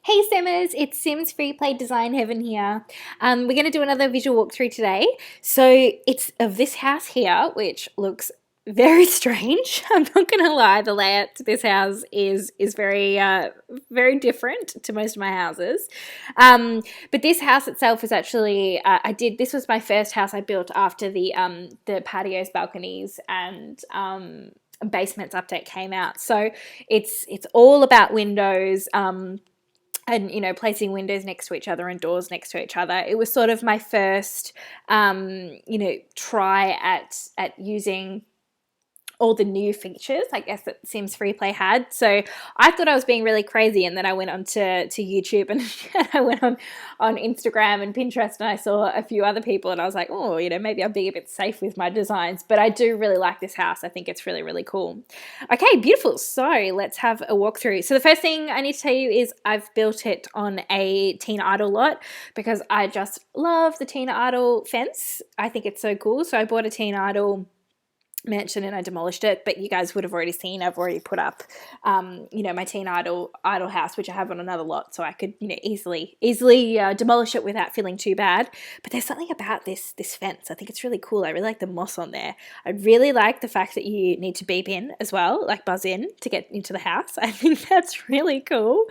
Hey Simmers, it's Sims Freeplay Design Heaven here. We're going to do another visual walkthrough today. So it's of this house here, which looks very strange. I'm not going to lie, the layout to this house is very different to most of my houses. But this house itself is actually this was my first house I built after the patios, balconies, and basements update came out. So it's all about windows. And placing windows next to each other and doors next to each other. It was sort of my first try at using all the new features, I guess, that Sims Freeplay had. So I thought I was being really crazy, and then I went on to YouTube and I went on Instagram and Pinterest, and I saw a few other people, and I was like, oh, maybe I'm being a bit safe with my designs. But I do really like this house. I think it's really, really cool. Okay, beautiful. So let's have a walkthrough. So the first thing I need to tell you is I've built it on a Tina Idol lot because I just love the Tina Idol fence. I think it's so cool. So I bought a Tina Idol mansion and I demolished it, but you guys would have already seen I've already put up my teen idol house, which I have on another lot, so I could easily demolish it without feeling too bad. But there's something about this fence. I think it's really cool. I really like the moss on there. I really like the fact that you need to beep in as well, like buzz in to get into the house. I think that's really cool.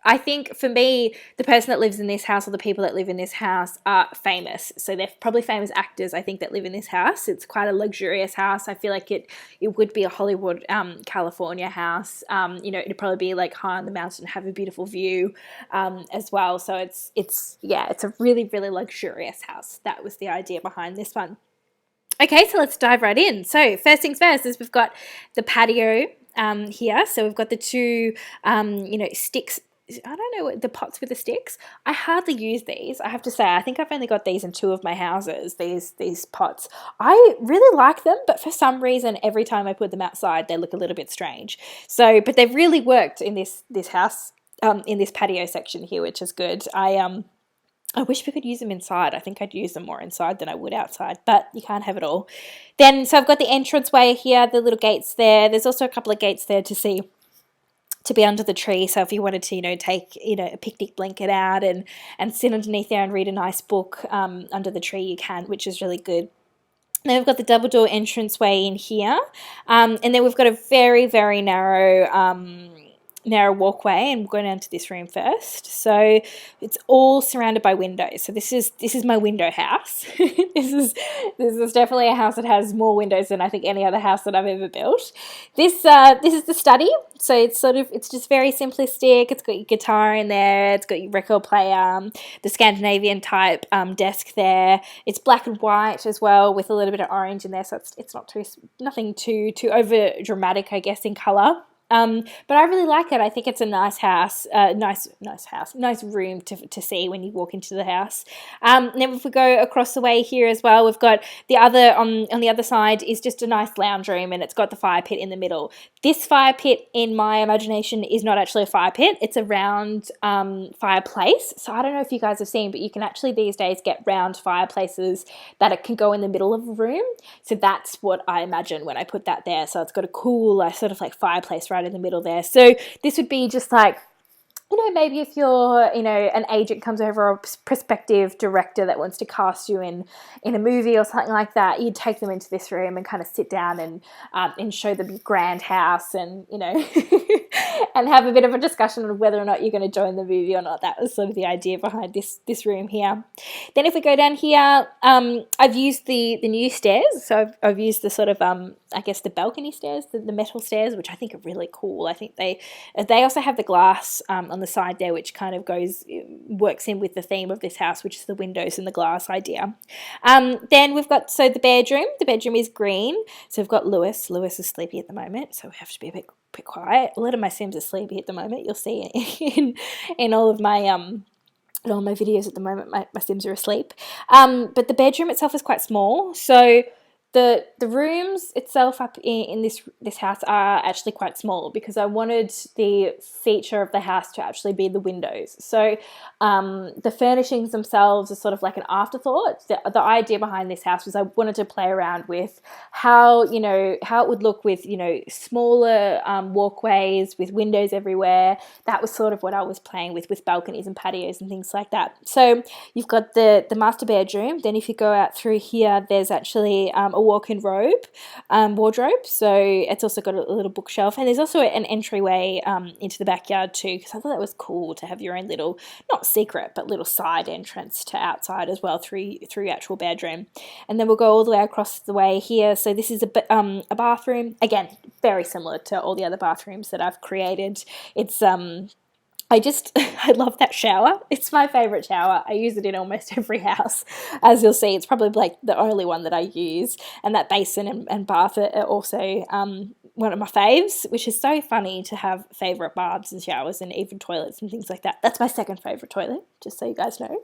I think for me, the person that lives in this house or the people that live in this house are famous. So they're probably famous actors, I think, that live in this house. It's quite a luxurious house. I feel like it would be a Hollywood, California house. It'd probably be like high on the mountain, have a beautiful view as well. So it's a really, really luxurious house. That was the idea behind this one. Okay, so let's dive right in. So first things first is we've got the patio here. So we've got the two, sticks. I don't know, the pots with the sticks. I hardly use these. I have to say, I think I've only got these in two of my houses, these pots. I really like them, but for some reason, every time I put them outside, they look a little bit strange. So, but they've really worked in this house, in this patio section here, which is good. I wish we could use them inside. I think I'd use them more inside than I would outside, but you can't have it all. Then, so I've got the entranceway here, the little gates there. There's also a couple of gates there to be under the tree. So if you wanted to, take, a picnic blanket out and sit underneath there and read a nice book under the tree, you can, which is really good. Then we've got the double door entranceway in here. And then we've got a very, very narrow walkway, and we'll go down to this room first. So it's all surrounded by windows. So this is my window house. this is definitely a house that has more windows than I think any other house that I've ever built. This is the study. So it's just very simplistic. It's got your guitar in there. It's got your record player, the Scandinavian type desk there. It's black and white as well with a little bit of orange in there. So it's nothing too over dramatic, I guess, in color. But I really like it. I think it's a nice house, nice room to see when you walk into the house. And then if we go across the way here as well, we've got the other, on the other side is just a nice lounge room, and it's got the fire pit in the middle. This fire pit, in my imagination, is not actually a fire pit. It's a round fireplace. So I don't know if you guys have seen, but you can actually these days get round fireplaces that it can go in the middle of a room. So that's what I imagine when I put that there. So it's got a cool sort of like fireplace right in the middle there. So this would be just like, maybe if you're, an agent comes over, or a prospective director that wants to cast you in a movie or something like that, you'd take them into this room and kind of sit down and show them your grand house and, and have a bit of a discussion on whether or not you're going to join the movie or not. That was sort of the idea behind this room here. Then if we go down here, I've used the new stairs. So I've used the sort of, I guess the balcony stairs, the metal stairs, which I think are really cool. I think they also have the glass on the side there, which kind of works in with the theme of this house, which is the windows and the glass idea. Then we've got, the bedroom. The bedroom is green. So we've got Lewis. Lewis is sleepy at the moment, so we have to be a bit quiet. A lot of my Sims are sleepy at the moment. You'll see in all of my in all my videos at the moment, my Sims are asleep. But the bedroom itself is quite small, so The rooms itself up in this house are actually quite small because I wanted the feature of the house to actually be the windows. So the furnishings themselves are sort of like an afterthought. The idea behind this house was I wanted to play around with how it would look with smaller walkways with windows everywhere. That was sort of what I was playing with balconies and patios and things like that. So you've got the master bedroom. Then if you go out through here, there's actually a walk-in wardrobe. So it's also got a little bookshelf, and there's also an entryway into the backyard too, because I thought that was cool to have your own little, not secret, but little side entrance to outside as well through your actual bedroom. And then we'll go all the way across the way here. So this is a bathroom. Again, very similar to all the other bathrooms that I've created. It's I love that shower. It's my favorite shower. I use it in almost every house. As you'll see, it's probably like the only one that I use. And that basin and bath are also one of my faves, which is so funny to have favorite baths and showers and even toilets and things like that. That's my second favorite toilet, just so you guys know.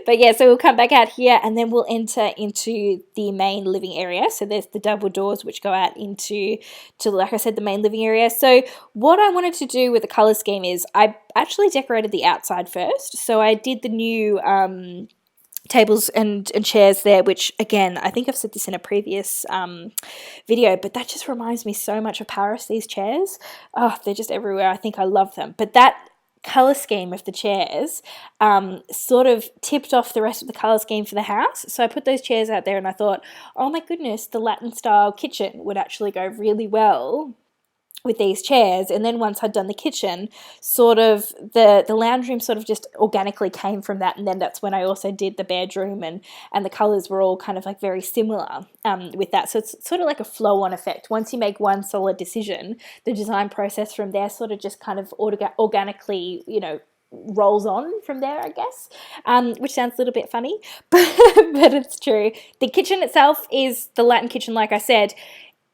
But yeah, so we'll come back out here and then we'll enter into the main living area. So there's the double doors which go out into, like I said, the main living area. So what I wanted to do with the color scheme is I actually decorated the outside first. So I did the new tables and chairs there, which again, I think I've said this in a previous video, but that just reminds me so much of Paris, these chairs. Oh, they're just everywhere. I think I love them. But that color scheme of the chairs sort of tipped off the rest of the color scheme for the house. So I put those chairs out there and I thought, oh my goodness, the Latin style kitchen would actually go really well with these chairs. And then once I'd done the kitchen, sort of the lounge room sort of just organically came from that. And then that's when I also did the bedroom, and the colors were all kind of like very similar with that. So it's sort of like a flow-on effect. Once you make one solid decision, the design process from there sort of just kind of organically, rolls on from there, I guess, which sounds a little bit funny, but it's true. The kitchen itself is the Latin kitchen, like I said.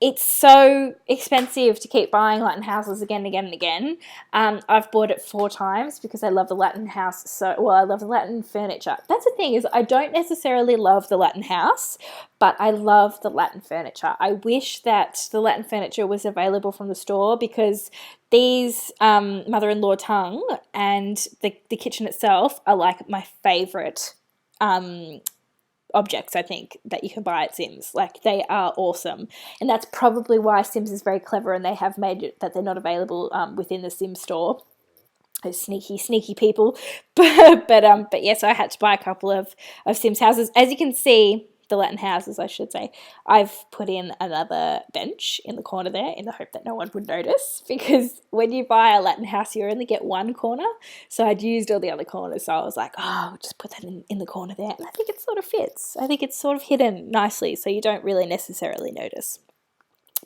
It's so expensive to keep buying Latin houses again and again and again. I've bought it 4 times because I love the Latin house I love the Latin furniture. That's the thing, is I don't necessarily love the Latin house, but I love the Latin furniture. I wish that the Latin furniture was available from the store, because these mother-in-law tongue and the kitchen itself are like my favorite objects, I think, that you can buy at Sims. Like, they are awesome, and that's probably why Sims is very clever, and they have made it that they're not available within the Sims store. Those sneaky people. But yes, I had to buy a couple of Sims houses. As you can see, the Latin houses, I should say, I've put in another bench in the corner there in the hope that no one would notice, because when you buy a Latin house, you only get one corner. So I'd used all the other corners, so I was like, oh, just put that in the corner there. And I think it sort of fits. I think it's sort of hidden nicely, so you don't really necessarily notice.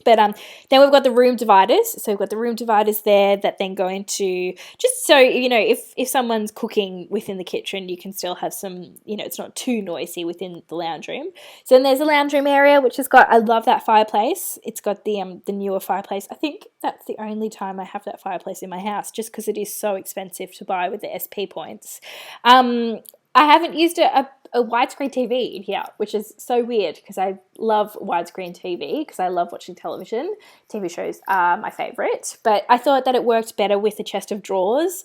But then we've got the room dividers. So we've got the room dividers there that then go into, just so, if someone's cooking within the kitchen, you can still have some, it's not too noisy within the lounge room. So then there's a lounge room area, which has got, I love that fireplace. It's got the newer fireplace. I think that's the only time I have that fireplace in my house, just because it is so expensive to buy with the SP points. I haven't used a widescreen TV in here, which is so weird, because I love widescreen TV, because I love watching television. TV shows are my favourite, but I thought that it worked better with the chest of drawers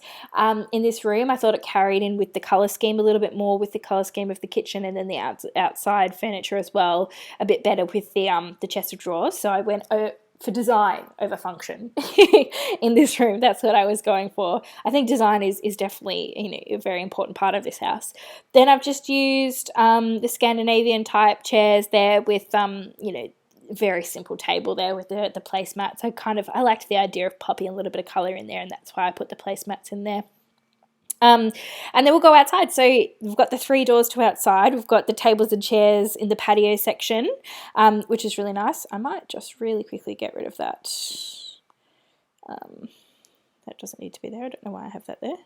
in this room. I thought it carried in with the colour scheme a little bit more, with the colour scheme of the kitchen, and then the outside furniture as well, a bit better with the chest of drawers. So I went for design over function in this room. That's what I was going for. I think design is definitely a very important part of this house. Then I've just used the Scandinavian type chairs there with very simple table there with the placemats. I liked the idea of popping a little bit of colour in there, and that's why I put the placemats in there. And then we'll go outside. So we've got the 3 doors to outside. We've got the tables and chairs in the patio section, which is really nice. I might just really quickly get rid of that. That doesn't need to be there. I don't know why I have that there.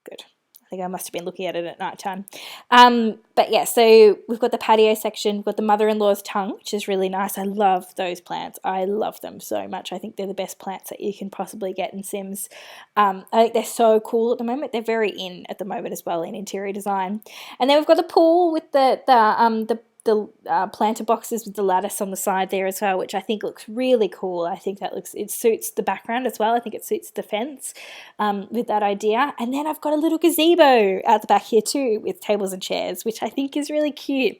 Good. I think I must have been looking at it at night time. But yeah, so we've got the patio section. We've got the mother-in-law's tongue, which is really nice. I love those plants. I love them so much. I think they're the best plants that you can possibly get in Sims. I think they're so cool at the moment. They're very in at the moment as well in interior design. And then we've got the pool with the planter boxes with the lattice on the side there as well, which I think looks really cool. I think it suits the background as well. I think it suits the fence with that idea. And then I've got a little gazebo out the back here too with tables and chairs, which I think is really cute.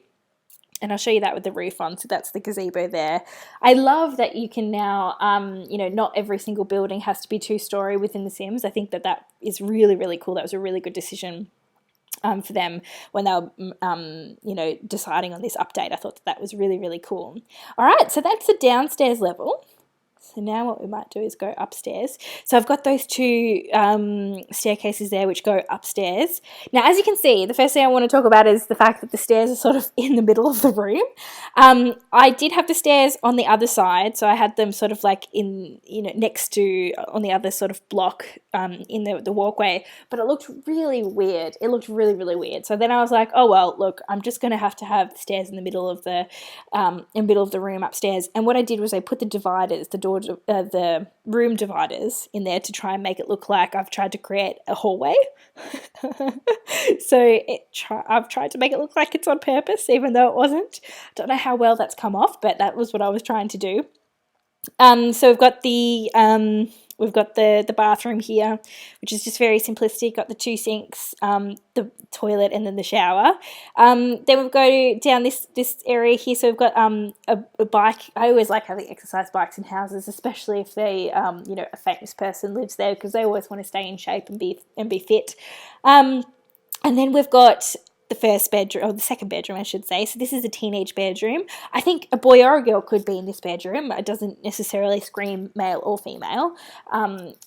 And I'll show you that with the roof on. So that's the gazebo there. I love that you can now, not every single building has to be 2-story within The Sims. I think that is really, really cool. That was a really good decision for them when they were, deciding on this update. I thought that was really, really cool. All right, so that's the downstairs level. So now what we might do is go upstairs. So I've got those 2 staircases there which go upstairs. Now, as you can see, the first thing I want to talk about is the fact that the stairs are sort of in the middle of the room. I did have the stairs on the other side, so I had them sort of like in, next to, on the other sort of block in the walkway, but it looked really weird. It looked really, really weird. So then I was like, oh, well, look, I'm just going to have the stairs in the middle of the room upstairs. And what I did was I put the dividers, the room dividers in there to try and make it look like I've tried to create a hallway. So I've tried to make it look like it's on purpose, even though it wasn't. Don't know how well that's come off, but that was what I was trying to do. So we've got the bathroom here, which is just very simplistic. Got the 2 sinks, the toilet, and then the shower. Then we've go down this area here. So we've got a bike. I always like having exercise bikes in houses, especially if they, a famous person lives there, because they always want to stay in shape and be fit. And then we've got the first bedroom, or the second bedroom, I should say. So this is a teenage bedroom. I think a boy or a girl could be in this bedroom. It doesn't necessarily scream male or female.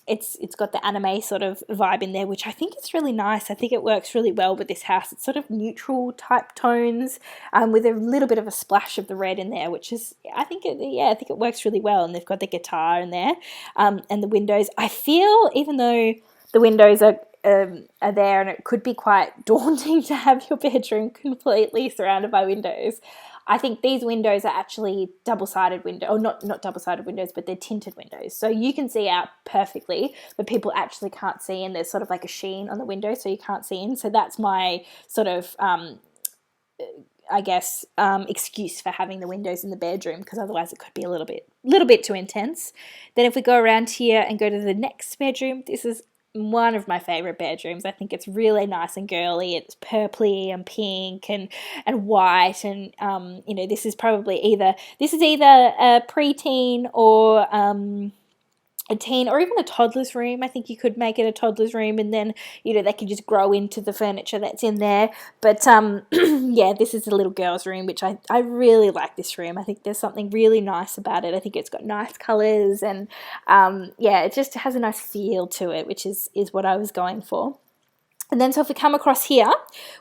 It's got the anime sort of vibe in there, which I think is really nice. I think it works really well with this house. It's sort of neutral type tones with a little bit of a splash of the red in there, which is, I think it works really well. And they've got the guitar in there and the windows. I feel, even though the windows are there, and it could be quite daunting to have your bedroom completely surrounded by windows, I think these windows are actually double-sided windows, or not double-sided windows, but they're tinted windows. So you can see out perfectly, but people actually can't see, and there's sort of like a sheen on the window, so you can't see in. So that's my sort of, excuse for having the windows in the bedroom, because otherwise it could be a little bit too intense. Then if we go around here and go to the next bedroom, this is one of my favorite bedrooms. I think it's really nice and girly. It's purpley and pink and white, and this is either a preteen or a teen, or even a toddler's room. I think you could make it a toddler's room, and then they can just grow into the furniture that's in there. But this is a little girl's room, which I really like this room. I think there's something really nice about it. I think it's got nice colours, and it just has a nice feel to it, which is what I was going for. And then, so if we come across here,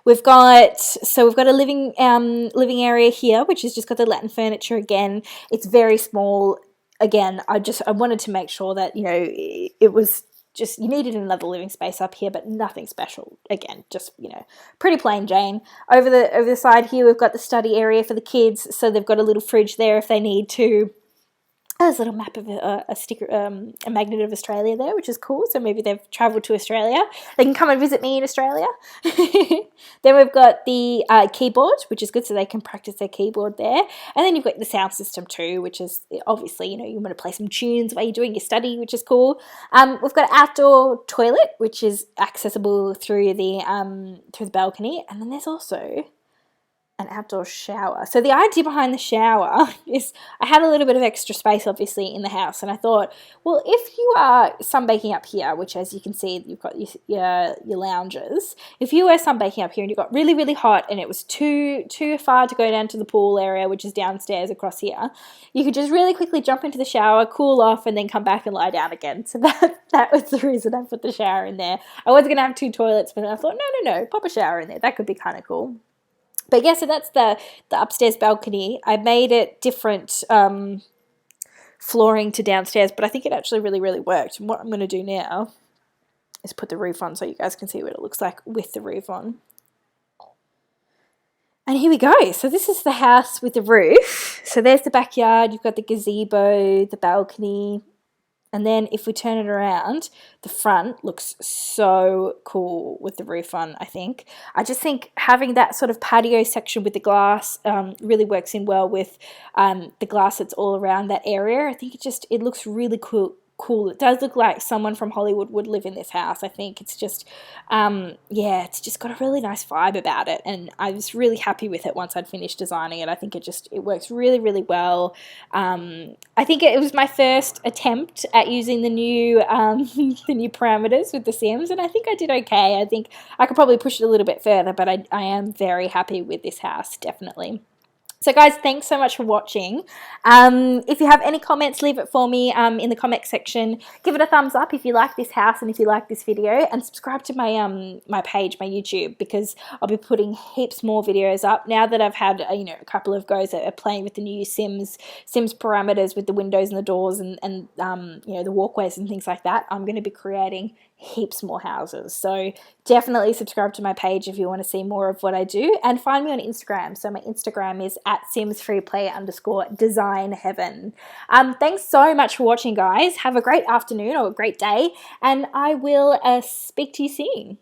we've got a living area here, which has just got the Latin furniture again. It's very small. Again, I wanted to make sure that, it was just, you needed another living space up here, but nothing special. Again, just, pretty plain Jane. Over the side here, we've got the study area for the kids. So they've got a little fridge there if they need to. There's a little map of a sticker, a magnet of Australia there, which is cool. So maybe they've travelled to Australia. They can come and visit me in Australia. Then we've got the keyboard, which is good, so they can practice their keyboard there. And then you've got the sound system too, which is obviously, you want to play some tunes while you're doing your study, which is cool. We've got an outdoor toilet, which is accessible through the balcony. And then there's also an outdoor shower. So the idea behind the shower is I had a little bit of extra space obviously in the house, and I thought, well, if you are sunbaking up here, which as you can see you've got your lounges, if you were sunbaking up here and you got really, really hot and it was too far to go down to the pool area, which is downstairs across here, you could just really quickly jump into the shower, cool off, and then come back and lie down again. So that was the reason I put the shower in there. I was going to have 2 toilets, but then I thought, no, pop a shower in there. That could be kind of cool. But yeah, so that's the upstairs balcony. I made it different flooring to downstairs, but I think it actually really, really worked. And what I'm going to do now Let's put the roof on so you guys can see what it looks like with the roof on. And here we go. So this is the house with the roof. So there's the backyard. You've got the gazebo, the balcony. And then if we turn it around, the front looks so cool with the roof on, I think. I just think having that sort of patio section with the glass really works in well with the glass that's all around that area. I think it looks really cool. It does look like someone from Hollywood would live in this house. I think it's just, it's just got a really nice vibe about it. And I was really happy with it once I'd finished designing it. I think it works really, really well. I think it was my first attempt at using the new the new parameters with The Sims, and I think I did okay. I think I could probably push it a little bit further, but I am very happy with this house, definitely. So guys, thanks so much for watching. If you have any comments, leave it for me in the comment section. Give it a thumbs up if you like this house and if you like this video, and subscribe to my my page, my YouTube, because I'll be putting heaps more videos up now that I've had a couple of goes at playing with the new Sims parameters with the windows and the doors and the walkways and things like that. I'm going to be creating heaps more houses, so definitely subscribe to my page if you want to see more of what I do, and find me on Instagram. So my Instagram is @SimsFreeplay_DesignHeaven. Thanks so much for watching, guys. Have a great afternoon or a great day, and I will speak to you soon.